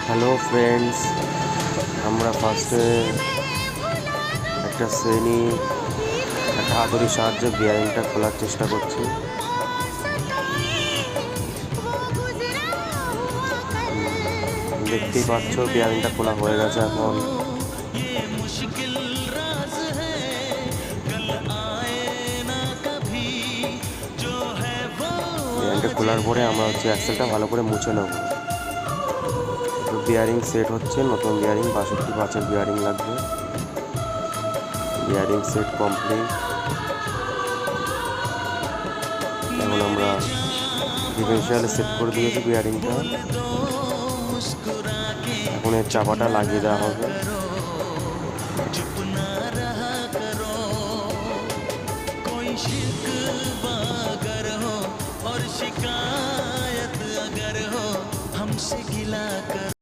Hello friends, আমরা ফার্স্টে একটা হাতুড়ির সাহায্যে বিয়ারিংটা খোলার চেষ্টা করছি। দেখতেই পাচ্ছ বিয়ারিংটা খোলা হয়ে গেছে। এখন বিয়ারিংটা খোলার পরে আমরা অ্যাক্সেলটা ভালো করে মুছে নেব। বিয়ারিং সেট হচ্ছে, নতুন বিয়ারিং 62 বিয়ারিং লাগবে। Bearing set complete. এখন আমরা ডিফারেন্সিয়ালে সেট করে দিয়েছি বিয়ারিংটা। এখন এর চাপাটা লাগিয়ে দেওয়া হবে। शिकायत अगर हो हमसे गिला कर